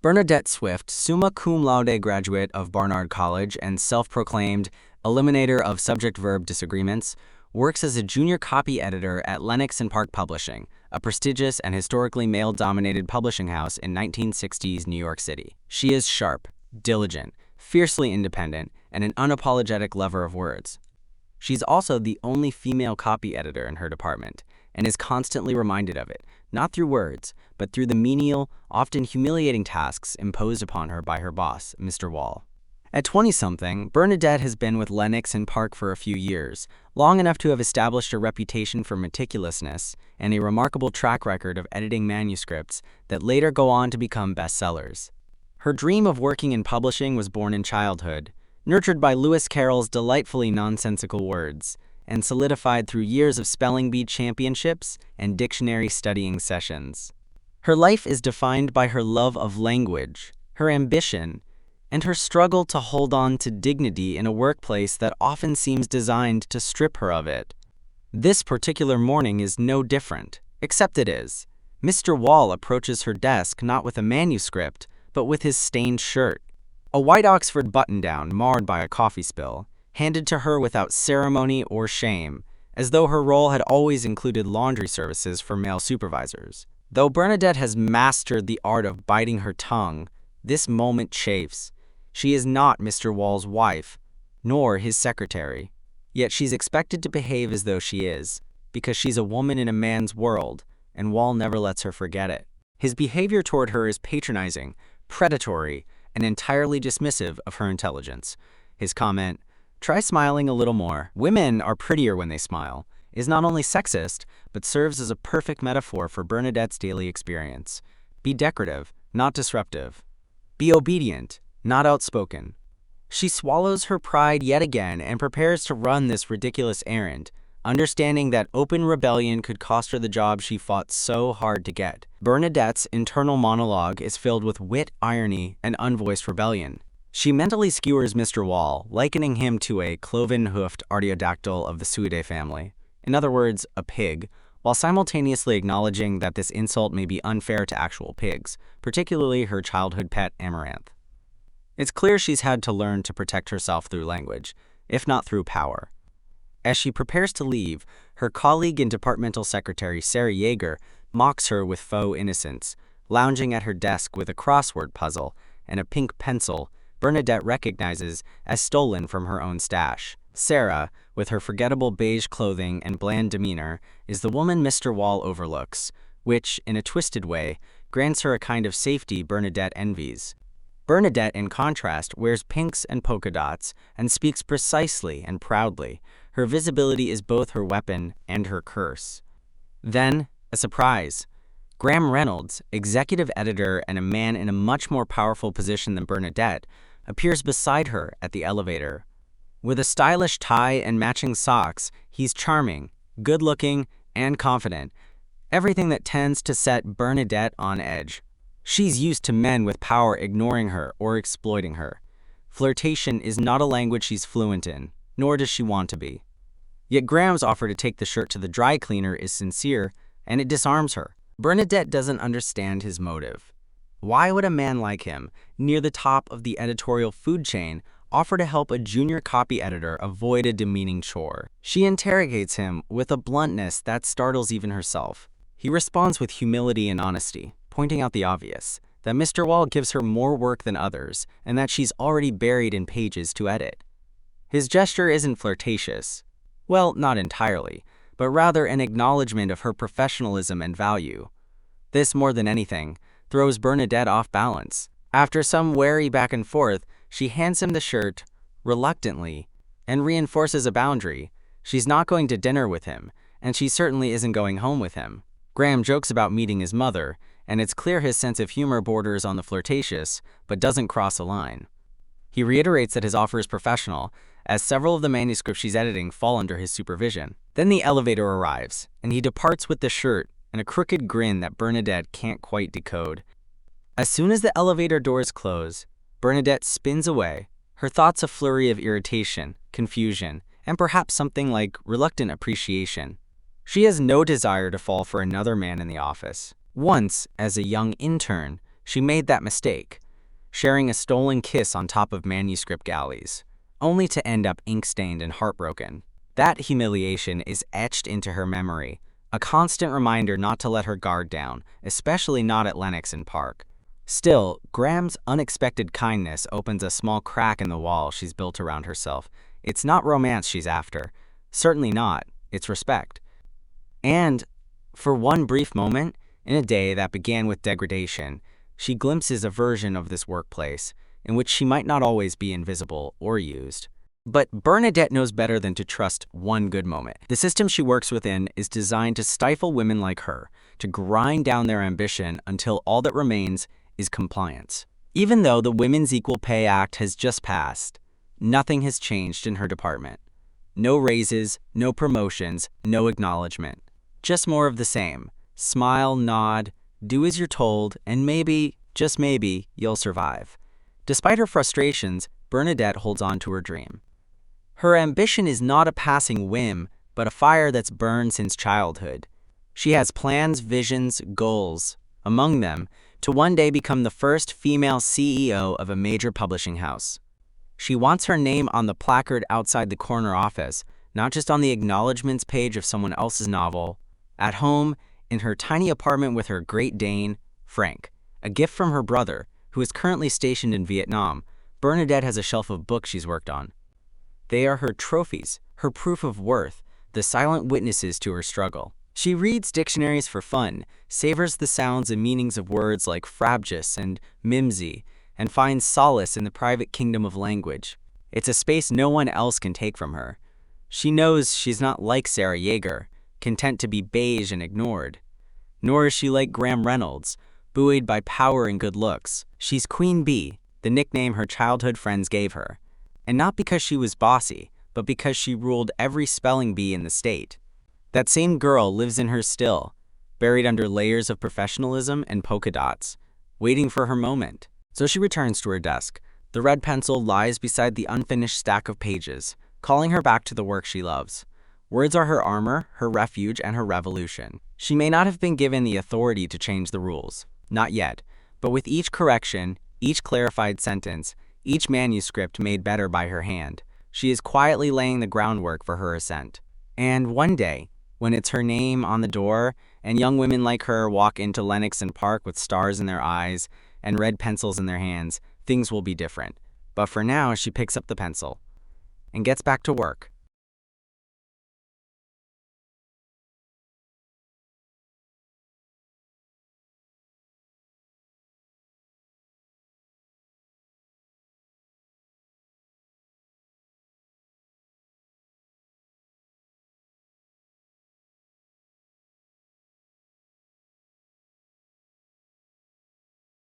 Bernadette Swift, summa cum laude graduate of Barnard College and self-proclaimed eliminator of subject-verb disagreements, works as a junior copy editor at Lenox and Park Publishing, a prestigious and historically male-dominated publishing house in 1960s New York City. She is sharp, diligent, fiercely independent, and an unapologetic lover of words. She's also the only female copy editor in her department, and is constantly reminded of it, not through words, but through the menial, often humiliating tasks imposed upon her by her boss, Mr. Wall. At 20-something, Bernadette has been with Lenox and Park for a few years, long enough to have established a reputation for meticulousness and a remarkable track record of editing manuscripts that later go on to become bestsellers. Her dream of working in publishing was born in childhood, nurtured by Lewis Carroll's delightfully nonsensical words, and solidified through years of spelling bee championships and dictionary studying sessions. Her life is defined by her love of language, her ambition, and her struggle to hold on to dignity in a workplace that often seems designed to strip her of it. This particular morning is no different, except it is. Mr. Wall approaches her desk not with a manuscript, but with his stained shirt. A white Oxford button-down marred by a coffee spill, handed to her without ceremony or shame, as though her role had always included laundry services for male supervisors. Though Bernadette has mastered the art of biting her tongue, this moment chafes. She is not Mr. Wall's wife, nor his secretary. Yet she's expected to behave as though she is, because she's a woman in a man's world, and Wall never lets her forget it. His behavior toward her is patronizing, predatory, and entirely dismissive of her intelligence. His comment, "Try smiling a little more. Women are prettier when they smile," is not only sexist, but serves as a perfect metaphor for Bernadette's daily experience. Be decorative, not disruptive. Be obedient, not outspoken. She swallows her pride yet again and prepares to run this ridiculous errand, understanding that open rebellion could cost her the job she fought so hard to get. Bernadette's internal monologue is filled with wit, irony, and unvoiced rebellion. She mentally skewers Mr. Wall, likening him to a cloven-hoofed artiodactyl of the Suidae family, in other words, a pig, while simultaneously acknowledging that this insult may be unfair to actual pigs, particularly her childhood pet Amaranth. It's clear she's had to learn to protect herself through language, if not through power. As she prepares to leave, her colleague and departmental secretary Sarah Yeager mocks her with faux innocence, lounging at her desk with a crossword puzzle and a pink pencil Bernadette recognizes as stolen from her own stash. Sarah, with her forgettable beige clothing and bland demeanor, is the woman Mr. Wall overlooks, which, in a twisted way, grants her a kind of safety Bernadette envies. Bernadette, in contrast, wears pinks and polka dots and speaks precisely and proudly. Her visibility is both her weapon and her curse. Then, a surprise. Graham Reynolds, executive editor and a man in a much more powerful position than Bernadette, appears beside her at the elevator. With a stylish tie and matching socks, he's charming, good-looking, and confident, everything that tends to set Bernadette on edge. She's used to men with power ignoring her or exploiting her. Flirtation is not a language she's fluent in, nor does she want to be. Yet Graham's offer to take the shirt to the dry cleaner is sincere, and it disarms her. Bernadette doesn't understand his motive. Why would a man like him, near the top of the editorial food chain, offer to help a junior copy editor avoid a demeaning chore? She interrogates him with a bluntness that startles even herself. He responds with humility and honesty, pointing out the obvious, that Mr. Wall gives her more work than others, and that she's already buried in pages to edit. His gesture isn't flirtatious. Well, not entirely, but rather an acknowledgement of her professionalism and value. This, more than anything, throws Bernadette off balance. After some wary back and forth, she hands him the shirt, reluctantly, and reinforces a boundary. She's not going to dinner with him, and she certainly isn't going home with him. Graham jokes about meeting his mother, and it's clear his sense of humor borders on the flirtatious, but doesn't cross a line. He reiterates that his offer is professional, as several of the manuscripts she's editing fall under his supervision. Then the elevator arrives, and he departs with the shirt and a crooked grin that Bernadette can't quite decode. As soon as the elevator doors close, Bernadette spins away, her thoughts a flurry of irritation, confusion, and perhaps something like reluctant appreciation. She has no desire to fall for another man in the office. Once, as a young intern, She made that mistake, sharing a stolen kiss on top of manuscript galleys, only to end up ink-stained and heartbroken. That humiliation is etched into her memory, a constant reminder not to let her guard down, especially not at Lennox and Park. Still, Graham's unexpected kindness opens a small crack in the wall she's built around herself. It's not romance she's after. Certainly not. It's respect. And, for one brief moment, in a day that began with degradation, she glimpses a version of this workplace in which she might not always be invisible or used. But Bernadette knows better than to trust one good moment. The system she works within is designed to stifle women like her, to grind down their ambition until all that remains is compliance. Even though the Women's Equal Pay Act has just passed, nothing has changed in her department. No raises, no promotions, no acknowledgement. Just more of the same. Smile, nod, do as you're told, and maybe, just maybe, you'll survive. Despite her frustrations, Bernadette holds on to her dream. Her ambition is not a passing whim, but a fire that's burned since childhood. She has plans, visions, goals. Among them, to one day become the first female CEO of a major publishing house. She wants her name on the placard outside the corner office, not just on the acknowledgments page of someone else's novel. At home, in her tiny apartment with her Great Dane, Frank, a gift from her brother, who is currently stationed in Vietnam, Bernadette has a shelf of books she's worked on. They are her trophies, her proof of worth, the silent witnesses to her struggle. She reads dictionaries for fun, savors the sounds and meanings of words like frabjous and mimsy, and finds solace in the private kingdom of language. It's a space no one else can take from her. She knows she's not like Sarah Yeager, content to be beige and ignored. Nor is she like Graham Reynolds, buoyed by power and good looks. She's Queen Bee, the nickname her childhood friends gave her. And not because she was bossy, but because she ruled every spelling bee in the state. That same girl lives in her still, buried under layers of professionalism and polka dots, waiting for her moment. So she returns to her desk. The red pencil lies beside the unfinished stack of pages, calling her back to the work she loves. Words are her armor, her refuge, and her revolution. She may not have been given the authority to change the rules. Not yet. But with each correction, each clarified sentence, each manuscript made better by her hand, she is quietly laying the groundwork for her ascent. And one day, when it's her name on the door, and young women like her walk into Lennox and Park with stars in their eyes and red pencils in their hands, things will be different. But for now, she picks up the pencil and gets back to work.